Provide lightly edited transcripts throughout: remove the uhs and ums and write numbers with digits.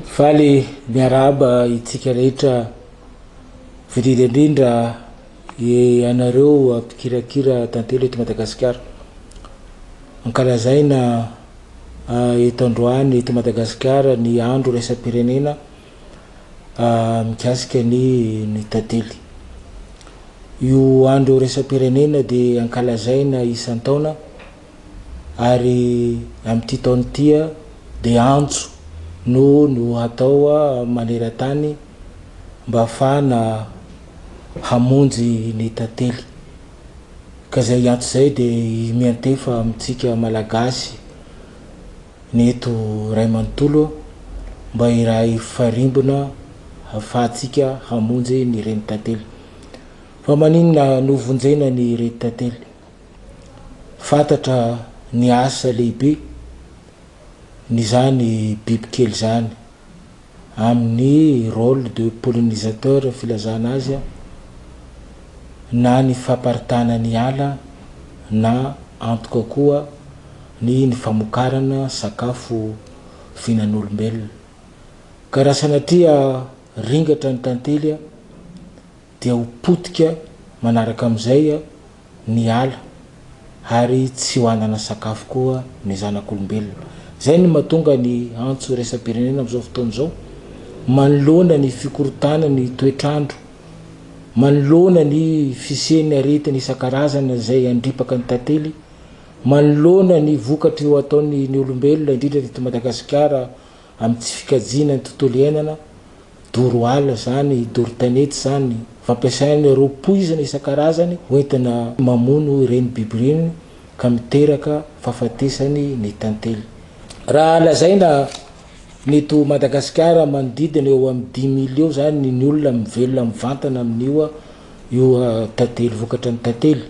faly miaraba itsika rehetra vidily indrindra anareo ampikirakira tantely eto Madagasikara. Ankalazaina eto androany eto Madagasikara ny andro raisam-pirenena mikasika ny tantely. Io andro raisam-pirenena dia ankalazaina isan-taona ary amin'ity taona ity dia antso no hatao maneran-tany mba ahafahana hamonjy ny tantely. Ka zay antso zay dia miantefa amintsika malagasy ny eto Ray Manontolo mba iray farimbona ahafahantsika hamonjy ny reny tantely. Fa maninona no vonjena ny reny tantely? Fantatra ny asa lehibe ny zany bibikely zany amin'ny rôle de pollinisateur filazana azy na ny famparitana ny ala na antoka koa ny famokarana sakafo fihinan'olombelona. Ka raha sanatria ringatra ny tantely dia hopotika manaraka amin'izay ny ala ary tsy hoanana sakafo koa ny zanak'olombelona. Zay ny mahatonga ny antso raisam-pirenena amin'izao fotoana izao manoloana ny fikorotana ny toetrandro, manoloana ny fisian'ny aretina isan-karazana zay andripaka ny tantely, manoloana ny vokatra eo ataony ny olombelona indrindra eto Madagasikara amin'ny tsy fikajiana ny tontolo iainana, doro ala zany, doro tanety zany, fampiasaina ropoizana isan-karazany hoentina mamono ireny biby ireny ka miteraka fahafatesany ny tantely. Raha lazaina neto Madagasikara manodidina eo amin'ny 10 000 eo zany ny olona mivelona mivantana amin'io io tantely, vokatra ny tantely.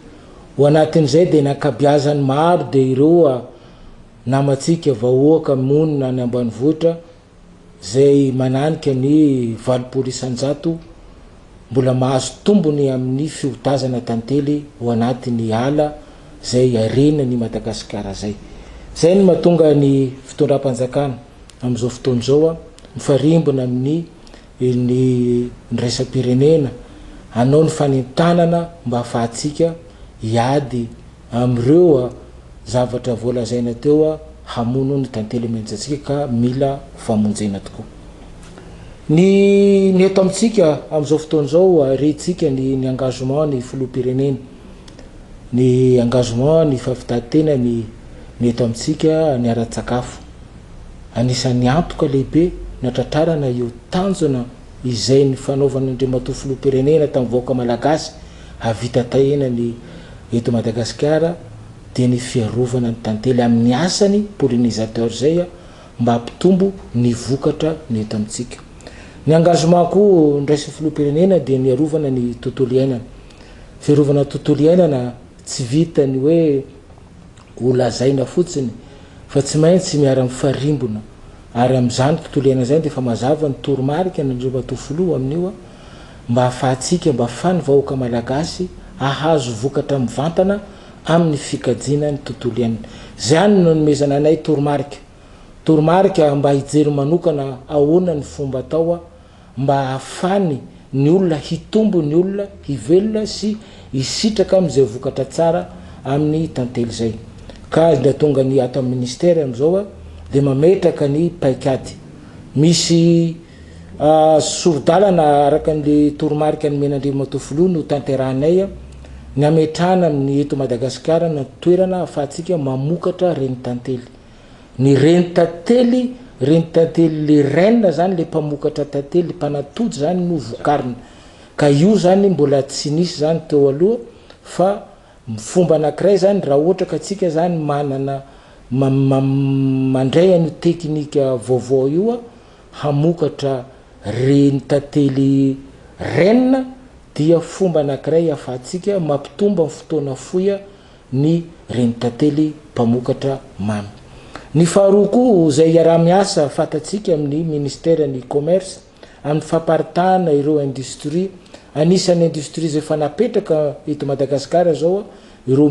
Ho anatin'izay dia nakabiazany maro dia ireo namantsika vahoaka monina ny ambanivohitra zay mananika ny 80 isan-jato mbola mahazo tombony amin'ny fihotazana tantely ho anatin'ny ala zay arena ny Madagasikara zay. Zay ny mahatonga ny fitondram-panjakana amin'izao fotoana izao mifarimbona amin'ny ny raisam-pirenena hanao ny fanentanana mba ahafahantsika hiady amin'ireo zavatra voalazaina teo hamono ny tantely menjantsika ka mila famonjena tokoa. Ny eto amintsika amin'izao fotoana izao rentsika ny engagement ny filoham-pirenena, ny engagement ny fahavitantena ny eto amintsika ny ara-tsakafo. Anisan'ny antoka lehibe natratrarana io tanjona izay ny fanaovana Andriamatoa filoham-pirenena tamin'ny vahoaka malagasy havita tahena ny eto Madagasikara dia ny fiarovana ny tantely amin'ny asany pollinisateur zay mba hampitombo ny vokatra ny eto amintsika. Ny engagement koa ndraisa filoham-pirenena dia ny arovana ny tontolo iainana. Fiarovana tontolo iainana tsy vita ny hoe holazaina fotsiny fa tsy maintsy miara-mifarimbona ary amin'izany tontolo iainana zany dia efa mazava ny toromarika n'Andriamatoa filoha amin'io mba ahafahantsika mba ahafahany vahoaka malagasy ahazo vokatra mivantana amin'ny fikajiana ny tontolo iainana. Zany no nomezana anay toromarika. Toromarika mba hijery manokana ahoana ny fomba atao mba ahafany ny olona hitombo, ny olona hivelona sy hisitraka amin'izay vokatra tsara amin'ny tantely zay. Ka tonga ny ato amin'ny ministera amin'izao dia mametraka ny paikady. Misy sorodalana araka ny toromarika nomen'Andriamatoa filoha no tanterahanay ny ametrahana amin'ny eto Madagasikara na toerana ahafahantsika mamokatra reny tantely. Ny reny tantely le reine zany le mpamokatra tantely, mpanatody zany no vokarina. Ka io zany mbola tsy nisy zany teo aloha fa fomba anankiray zany raha ohatra ka tsika zany manana mandray an'io teknika vaovao io hamokatra reny tantely reine dia fomba anankiray ahafahantsika mampitombo amin'ny fotoana fohy ny reny tantely mpamokatra mamy. Ny faharoa koa zay iaraha-miasa fantatsika amin'ny ministera ny commerce amin'ny famparitahana ireo industrie. Anisan'ny industrie zay efa napetraka eto Madagasikara zao ireo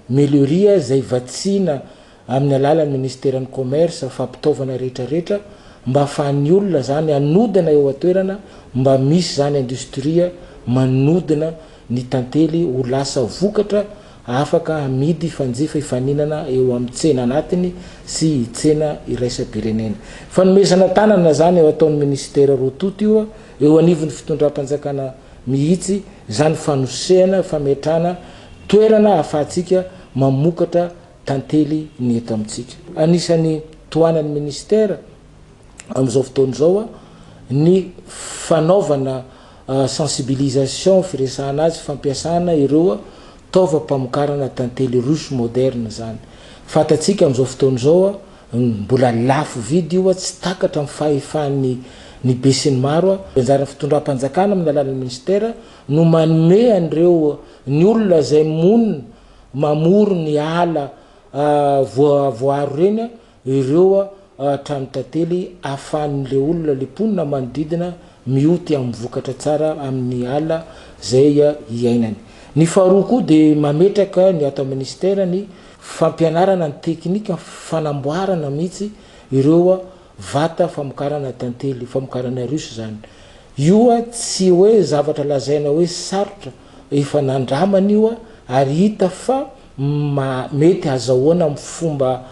mieloria zay vatsina amin'ny alalan'ny ministeran'ny commerce fampitaovana rehetrarehetra mba ahafahan'ny olona zany anodina eo atoerana mba misy zany industria manodina ny tantely ho lasa vokatra afaka amidy fanjifa ifaninana eo amin'ny tsena anatiny sy tsena iraisam-pirenena. Fanomezana tanana zany eo ataon'ny ministera rototo io eo anivon'ny fitondram-panjakana mihitsy zany fanosehana fametrana toerana ahafahantsika mamokatra tantely ny eto amintsika. Anisan'ny toanan'ny ministera amin'izao fotoana zao ny fanaovana sensibilisation firesahana azy fampiasana ireo taovam-pamokarana tantely russe moderne zany. Fatatsika amin'izao fotoana zao mbola lafo vidy io tsy takatra amin'ny fahefan'ny ny be sy ny maro anjara fitondram-panjakana amin'ny alalan'ny ministera no manome an'ireo ny olona zay monina mamoro ny ala voaro reny ireo trano tantely ahafahan'le olona le mponina manodidina mioty amin'ny vokatra tsara amin'ny ala zay iainany. Ny faharoa koa de mametraka ny atao ministera ny fampianarana ny teknika fanamboarana mihitsy ireo vata famokarana tantely famokarana russe zany. Io tsy hoe zavatra lazaina hoe sarotra efa nandramana io ary hita fa mety azahoana amin'ny fomba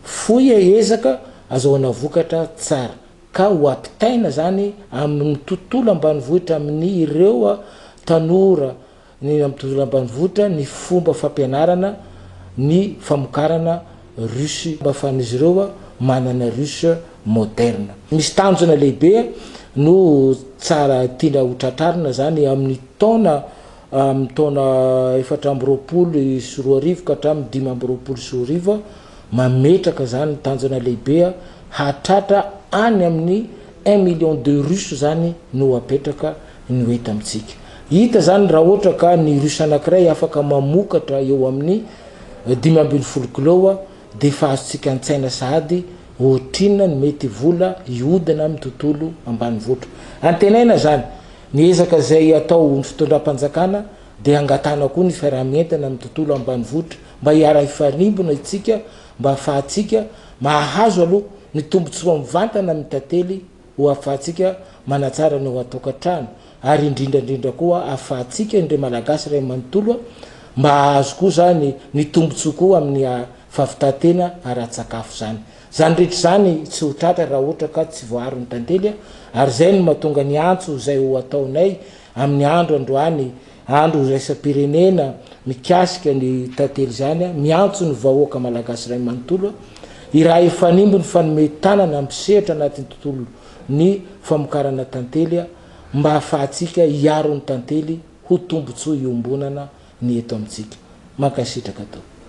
fohy ezaka azahoana vokatra tsara ka ho ampitaina zany amin'ny tontolo ambanivohitra amin'ny ireo tanora ny amin'ny tontolo ambanivohitra ny fomba fampianarana ny famokarana russe mba ahafahan'izy ireo manana russe moderne. Misy tanjona lehibe no tsara tiana ho tratrarina zany amin'ny taona 420 ka hatramin'ny 520 mametraka zany tanjona lehibe hatratra any amin'ny 1 million de russe zany no apetraka ny hoeta amintsika. Hita zany raha ohatra ka ny russe anankiray afaka mamokatra eo amin'ny 520 kilo de efa azontsika an-tsaina sahady ohatrinona ny mety vola iodina amin'ny tontolo ambanivohitra. Antenaina zany ny ezaka zay atao ny fitondram-panjakana de angatana koa ny fiarahamientana amin'ny tontolo ambanivohitra mba hiara ifarimbona itsika mba ahafahantsika mahazo aloha ny tombontsoa mivantana amin'ny tantely ho ahafahantsika manatsara ny ao an-tokantrano ary indrindrandrindra koa ahafahantsika indray malagasy ray manontolo mba ahazo koa zany ny tombontsoa koa amin'ny fahavitantena ara-tsakafo zany. Zany rehetra zany tsy ho tratra raha ohatra ka tsy voaro ny tantely ary zay no mahatonga ny antso zay ho ataonay amin'ny andro androany andro raisam-pirenena mikasika ny tantely zany miantso ny vahoaka malagasy ray manontolo iraha efanimbo ny fanometanana ampisehatra anatin'ny tontolo ny famokarana tantely mba ahafahantsika hiaro ny tantely ho tombontsoa iombonana ny eto amintsika. Mankasitraka atao.